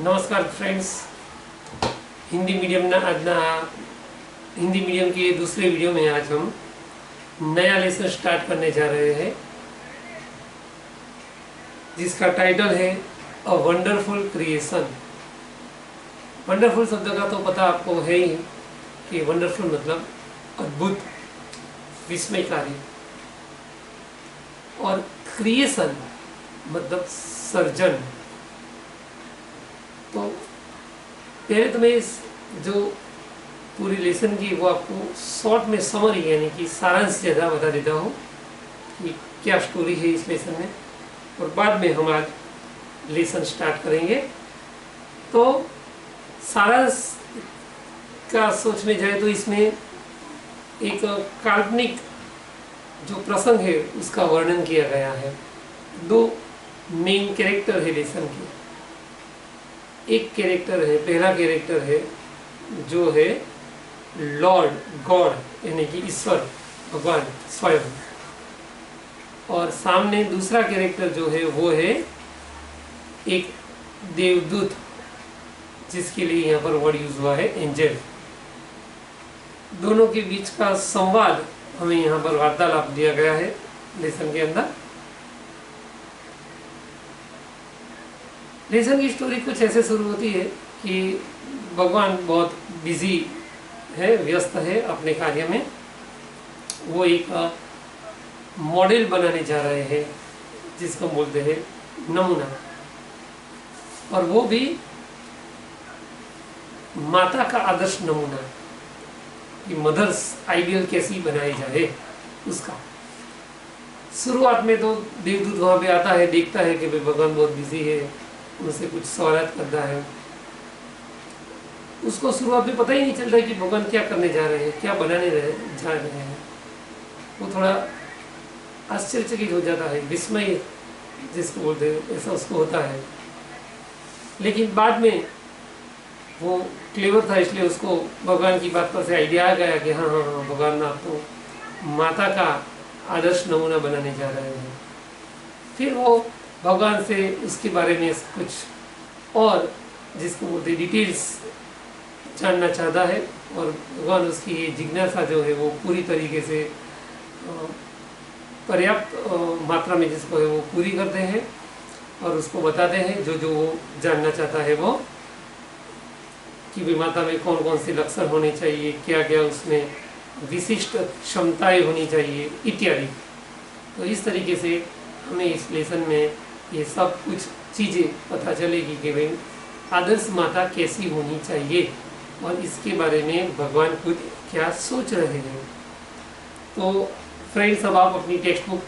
नमस्कार friends, Hindi medium के दूसरे वीडियो में आज हम नया लेसन स्टार्ट करने जा रहे हैं जिसका टाइटल है अ वंडरफुल क्रिएशन। वंडरफुल शब्द का तो पता आपको है ही कि वंडरफुल मतलब अद्भुत, विस्मयकारी, और क्रिएशन मतलब सर्जन। तो पहले तो मैं इस जो पूरी लेसन की वो आपको शॉर्ट में समरी यानी कि सारांश जैसा बता देता हूँ कि क्या स्टोरी है इस लेसन में, और बाद में हम आज लेसन स्टार्ट करेंगे। तो सारांश का सोचने जाए तो इसमें एक काल्पनिक जो प्रसंग है उसका वर्णन किया गया है। दो मेन कैरेक्टर है लेसन के। एक कैरेक्टर है, पहला कैरेक्टर है जो है लॉर्ड गॉड यानी कि ईश्वर भगवान स्वयं, और सामने दूसरा कैरेक्टर जो है वो है एक देवदूत जिसके लिए यहाँ पर वर्ड यूज हुआ है एंजल। दोनों के बीच का संवाद हमें यहाँ पर वार्तालाप दिया गया है लेसन के अंदर। लेसन की स्टोरी कुछ ऐसे शुरू होती है कि भगवान बहुत बिजी है, व्यस्त है अपने कार्य में। वो एक मॉडल बनाने जा रहे हैं जिसको बोलते हैं नमूना, और वो भी माता का आदर्श नमूना कि मदर्स आइडियल कैसी बनाई जाए उसका। शुरुआत में तो देवदूत वहां पे आता है, देखता है कि भाई भगवान बहुत बिजी है, उनसे कुछ सवालात करता है। उसको शुरुआत में पता ही नहीं चलता कि भगवान क्या करने जा रहे हैं, क्या बनाने जा रहे हैं। वो थोड़ा आश्चर्यचकित हो जाता है, विस्मय जिसको बोलते हैं ऐसा उसको होता है। लेकिन बाद में वो क्लेवर था इसलिए उसको भगवान की बात पर से आइडिया आ गया कि हाँ हाँ हाँ भगवान आप तो माता का आदर्श नमूना बनाने जा रहे हैं। फिर वो भगवान से उसके बारे में कुछ और जिसको बोलते डिटेल्स जानना चाहता है, और भगवान उसकी ये जिज्ञासा जो है वो पूरी तरीके से पर्याप्त मात्रा में जिसको है वो पूरी करते हैं और उसको बताते हैं जो जो वो जानना चाहता है वो, कि भी माता में कौन कौन से लक्षण होने चाहिए, क्या क्या उसमें विशिष्ट क्षमताएं होनी चाहिए इत्यादि। तो इस तरीके से हमें इस लेसन में ये सब कुछ चीज़ें पता चलेगी कि भाई आदर्श माता कैसी होनी चाहिए और इसके बारे में भगवान खुद क्या सोच रहे हैं। तो फ्रेंड्स, अब आप अपनी टेक्स्ट बुक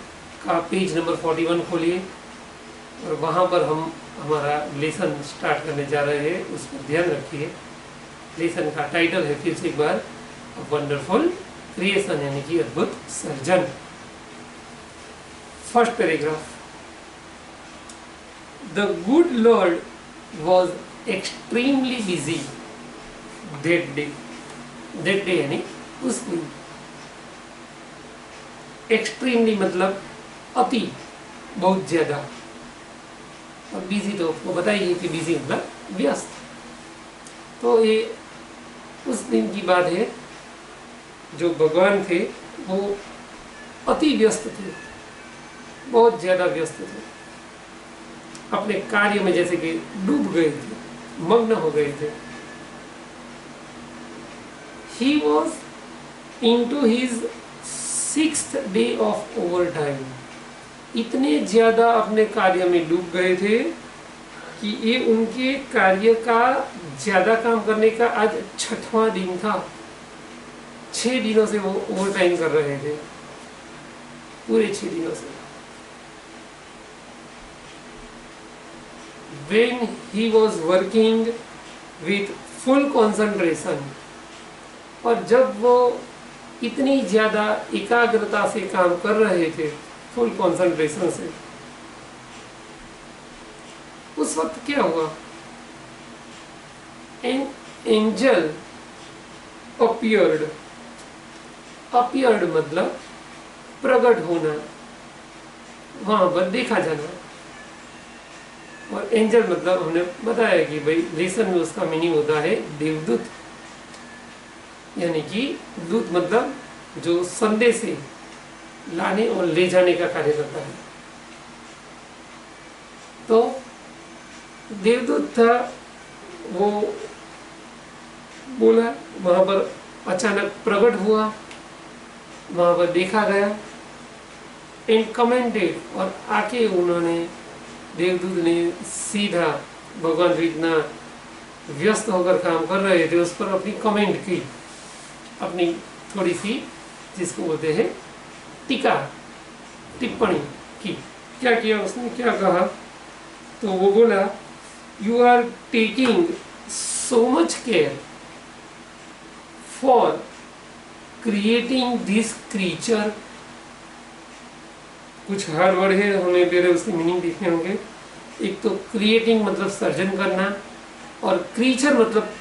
का पेज नंबर 41 खोलिए और वहाँ पर हम हमारा लेसन स्टार्ट करने जा रहे हैं, उस पर ध्यान रखिए। लेसन का टाइटल है फिर से एक बार वंडरफुल क्रिएशन यानी कि अद्भुत surgeon. First paragraph. The good Lord was extremely busy that day. That day यानी उस दिन। एक्सट्रीमली मतलब अति, बहुत ज्यादा, और बिजी तो आपको बताइए कि बिजी मतलब व्यस्त। तो ये उस दिन की बात है जो भगवान थे वो अति व्यस्त थे, बहुत ज्यादा व्यस्त थे, अपने कार्य में जैसे कि डूब गए थे, मग्न हो गए थे। He was into his 6th day of overtime. इतने ज्यादा अपने कार्य में डूब गए थे कि ये उनके कार्य का ज्यादा काम करने का आज 6वां दिन था। 6 दिनों से वो ओवर टाइम कर रहे थे, पूरे 6 दिनों से। When he was working with full concentration, और जब वो इतनी ज्यादा एकाग्रता से काम कर रहे थे, फुल कंसंट्रेशन से, उस वक्त क्या हुआ? An angel appeared. अपीयर्ड मतलब प्रकट होना, वहां पर देखा जाना। और एंजल मतलब हमने बताया कि भाई लेसन में उसका मीनिंग होता है देवदूत, यानी कि दूत मतलब जो संदेश लाने और ले जाने का कार्य करता है। तो देवदूत था, वो बोला, वहां पर अचानक प्रकट हुआ, वहां पर देखा गया, एंड कमेंटेड, और आके उन्होंने, देवदूत ने सीधा, भगवान जो इतना व्यस्त होकर काम कर रहे थे उस पर अपनी कमेंट की, अपनी थोड़ी सी, जिसको बोलते हैं टीका, टिप्पणी की। क्या किया उसने, क्या कहा, तो वो बोला, you are taking so much care for creating this creature. कुछ हार्ड वर्ड है, हमें पहले उसके मीनिंग देखने होंगे। एक तो क्रिएटिंग मतलब सर्जन करना, और क्रीचर मतलब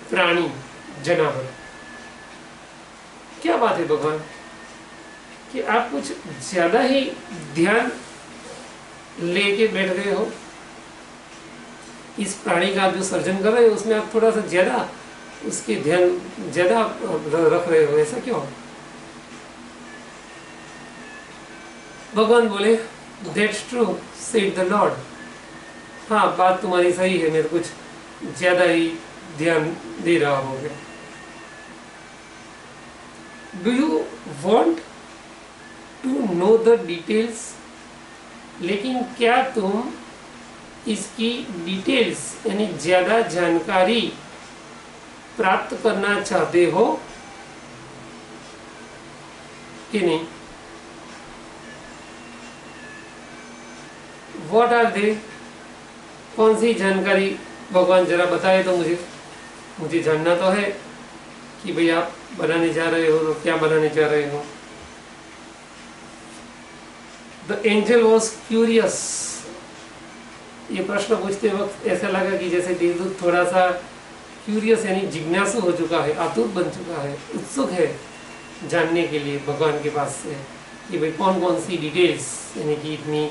प्राणी, जानवर। क्या बात है भगवान कि आप कुछ ज्यादा ही ध्यान लेके बैठ गए हो, इस प्राणी का आप जो सर्जन कर रहे हो उसमें आप थोड़ा सा ज्यादा उसके ध्यान ज्यादा रख रहे हो, ऐसा क्यों? भगवान बोले, that's true said the Lord. हाँ, बात तुम्हारी सही है, मैं कुछ ज्यादा ही ध्यान दे रहा हूँ। Do you want to know the details? लेकिन क्या तुम इसकी डिटेल्स यानी ज्यादा जानकारी प्राप्त करना चाहते हो कि नहीं? What are they? कौन सी जानकारी भगवान जरा बताए तो मुझे जानना तो है कि भाई आप बनाने जा रहे हो तो क्या बनाने जा रहे हो। The angel was curious. ये प्रश्न पूछते वक्त ऐसा लगा कि जैसे देवदूत थोड़ा सा क्यूरियस यानी जिज्ञासु हो चुका है, आतुर बन चुका है, उत्सुक है जानने के लिए भगवान के पास से कि भाई कौन कौन सी डिटेल्स यानी कि इतनी,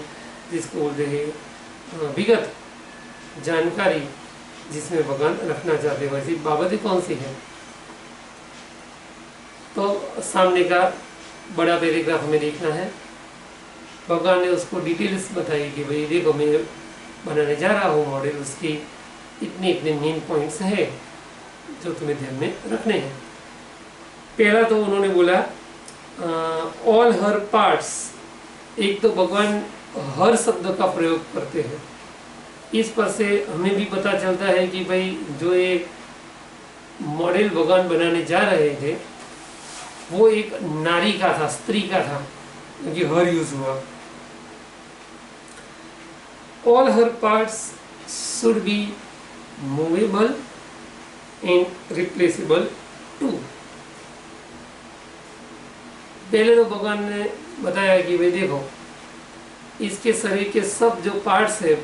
जिसको बोलते हैं विगत जानकारी, जिसमें भगवान रखना चाहते हो, ऐसी बाबतें कौन सी है। तो सामने का बड़ा पैराग्राफ हमें देखना है। भगवान ने उसको डिटेल्स बताई कि भाई देखो मैं बनाने जा रहा हूँ मॉडल, उसकी इतने इतने मेन पॉइंट्स है जो तुम्हें ध्यान में रखने हैं। पहला तो उन्होंने बोला ऑल हर पार्ट्स। एक तो भगवान हर शब्द का प्रयोग करते हैं। इस पर से हमें भी पता चलता है कि भाई जो एक मॉडल भगवान बनाने जा रहे थे वो एक नारी का था, स्त्री का था, क्योंकि हर यूज हुआ। All her parts should be movable and replaceable too. पहले तो भगवान ने बताया कि भाई देखो इसके शरीर के सब जो पार्ट्स है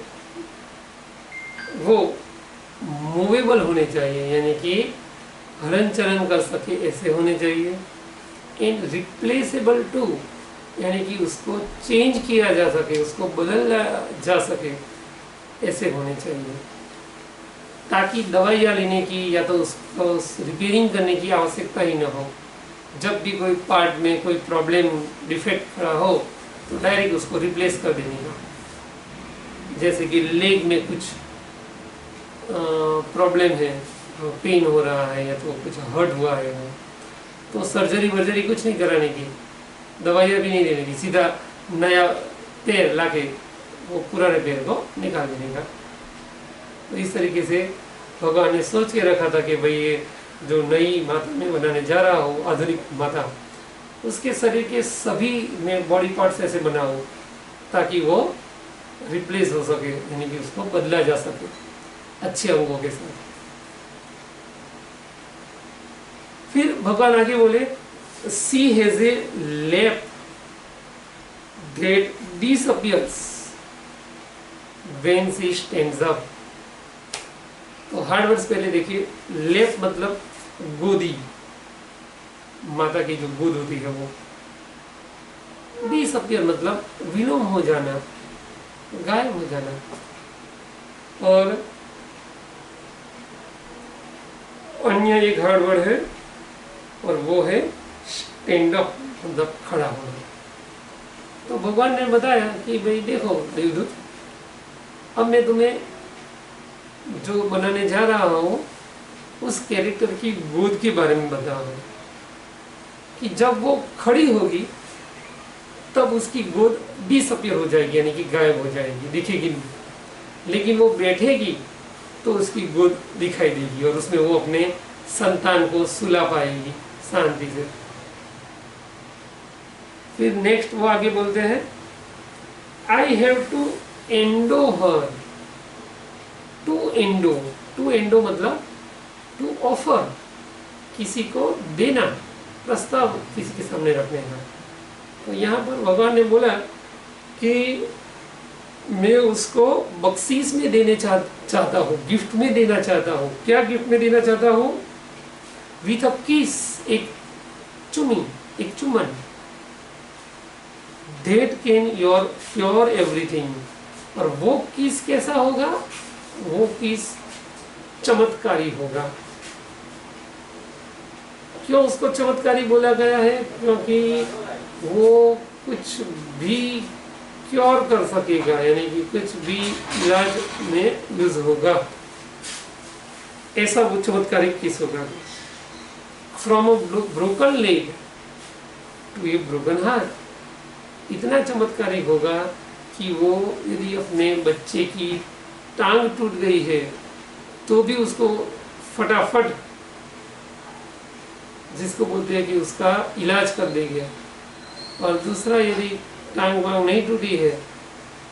वो मूवेबल होने चाहिए, यानी कि हलन चलन कर सके ऐसे होने चाहिए। इन रिप्लेसेबल टू, यानी कि उसको चेंज किया जा सके, उसको बदला जा सके ऐसे होने चाहिए, ताकि दवाइयाँ लेने की या तो उसको रिपेयरिंग करने की आवश्यकता ही न हो। जब भी कोई पार्ट में कोई प्रॉब्लम डिफेक्ट खड़ा हो तो डायरेक्ट उसको रिप्लेस कर देने का। जैसे कि लेग में कुछ प्रॉब्लम है, पेन हो रहा है या तो कुछ हर्ट हुआ है, तो सर्जरी वर्जरी कुछ नहीं कराने की, दवाइयाँ भी नहीं देने की, सीधा नया पैर लाके वो पुराने पैर को निकाल देने का। तो इस तरीके से भगवान ने सोच के रखा था कि भाई ये जो नई माता में बनाने जा रहा हो, आधुनिक माता, उसके शरीर के सभी में बॉडी पार्ट्स ऐसे बनाओ ताकि वो रिप्लेस हो सके, यानी कि उसको बदला जा सके अच्छे अंगों के साथ। फिर भगवान आगे बोले, she has a lap that disappears when she stands up. तो हार्ड वर्ड्स पहले देखिए। लैप मतलब गोदी, माता की जो गोद होती है वो। डिसअपियर मतलब विलोम हो जाना, गायब हो जाना। और अन्य एक हार्ड वर्ड है और वो है स्टैंड अप, मतलब खड़ा होना। तो भगवान ने बताया कि भाई देखो देवदूत, अब मैं तुम्हें जो बनाने जा रहा हूँ उस कैरेक्टर की गोद के बारे में बता रहा हूँ कि जब वो खड़ी होगी तब उसकी गोद डिसअपियर हो जाएगी, यानी कि गायब हो जाएगी, दिखेगी नहीं। लेकिन वो बैठेगी तो उसकी गोद दिखाई देगी और उसमें वो अपने संतान को सुला पाएगी शांति से। फिर नेक्स्ट वो आगे बोलते हैं, I have to endow her. To endow मतलब टू ऑफर, किसी को देना, प्रस्ताव किसी के सामने रखने का। तो यहाँ पर भगवान ने बोला कि मैं उसको बख्शीश में देने चाहता हूँ, गिफ्ट में देना चाहता हूँ। क्या गिफ्ट में देना चाहता हूँ? विथ अ किस, एक चुमी, एक चुमन। That can cure everything। और वो किस कैसा होगा? वो किस चमत्कारी होगा। क्यों उसको चमत्कारी बोला गया है? क्योंकि वो कुछ भी क्योर कर सकेगा, यानी कि कुछ भी इलाज में यूज होगा, ऐसा वो चमत्कारी किस होगा। From a broken leg to a broken heart, इतना चमत्कारी होगा कि वो यदि अपने बच्चे की टांग टूट गई है तो भी उसको फटाफट, जिसको बोलते हैं कि उसका इलाज कर देंगे। और दूसरा, यदि टांग वांग नहीं टूटी है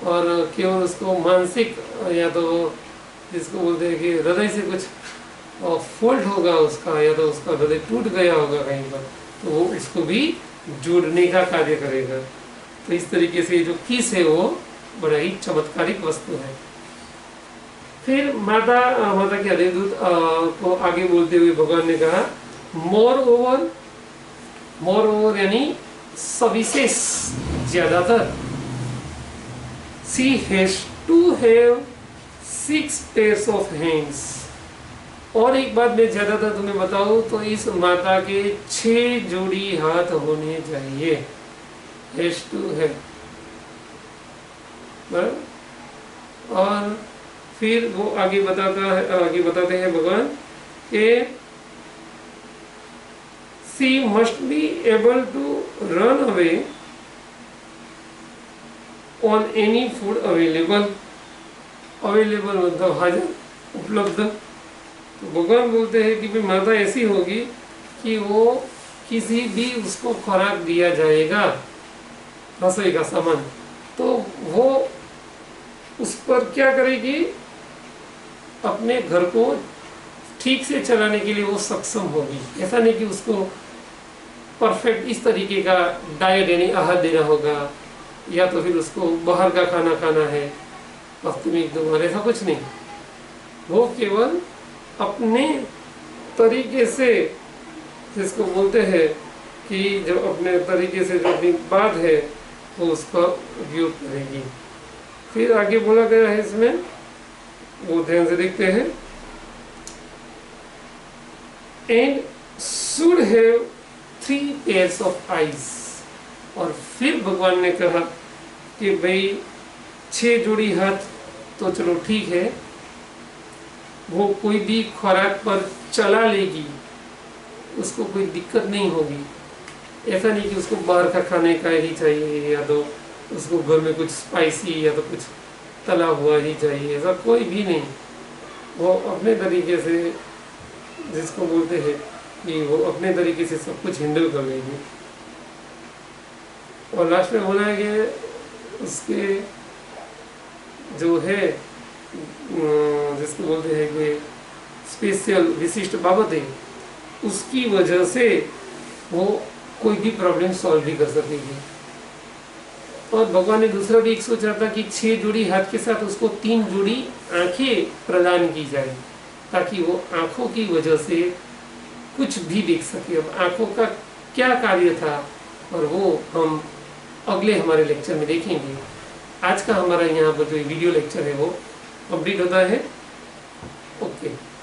और केवल उसको मानसिक, या तो जिसको बोलते हैं कि हृदय से कुछ फॉल्ट होगा उसका, या तो उसका हृदय टूट गया होगा कहीं पर, तो वो उसको भी जोड़ने का कार्य करेगा। तो इस तरीके से जो किस है वो बड़ा ही चमत्कारिक वस्तु है। फिर माता के देवदूत को आगे बोलते हुए भगवान ने कहा, मोर ओवर यानी सविशेष, ज्यादातर। She has to have 6 pairs of hands। और एक बात मैं ज्यादातर तुम्हें बताऊं तो इस माता के 6 जोड़ी हाथ होने चाहिए। हैज टू है। और फिर वो आगे बताते हैं भगवान कि she must be able to run away on any food available मतलब हाजिर, उपलब्ध। तो भगवान बोलते हैं कि भाई माता ऐसी होगी कि वो किसी भी उसको खुराक दिया जाएगा, रसोई का सामान, तो वो उस पर क्या करेगी, अपने घर को ठीक से चलाने के लिए वो सक्षम होगी। ऐसा नहीं कि उसको परफेक्ट इस तरीके का डाइट यानी आहार देना होगा, या तो फिर उसको बाहर का खाना खाना है हफ्ते में 1-2 बार, ऐसा कुछ नहीं। वो केवल अपने तरीके से, जिसको बोलते हैं कि जो अपने तरीके से जो अपनी बात है वो उसका उपयोग करेगी। फिर आगे बोला गया है इसमें, वो ध्यान से देखते हैं, and should have 3 pairs of eyes। और फिर भगवान ने कहा कि भाई 6 जोड़ी हाथ तो चलो ठीक है, वो कोई भी खुराक पर चला लेगी, उसको कोई दिक्कत नहीं होगी। ऐसा नहीं कि उसको बाहर का खाने का ही चाहिए, या तो उसको घर में कुछ स्पाइसी या तो कुछ तला हुआ ही चाहिए, ऐसा कोई भी नहीं। वो अपने तरीके से, जिसको बोलते हैं कि वो अपने तरीके से सब कुछ हैंडल कर लेगी। और लास्ट में बोला है कि उसके जो है, जिसको बोलते हैं कि स्पेशल विशिष्ट बाबत है, उसकी वजह से वो कोई भी प्रॉब्लम सॉल्व भी कर सकेगी। और भगवान ने दूसरा भी एक सोचा था कि 6 जोड़ी हाथ के साथ उसको 3 जोड़ी आंखें प्रदान की जाए, ताकि वो आंखों की वजह से कुछ भी देख सके। अब आंखों का क्या कार्य था, और वो हम अगले हमारे लेक्चर में देखेंगे। आज का हमारा यहाँ पर जो वीडियो लेक्चर है वो कंप्लीट होता है। ओके।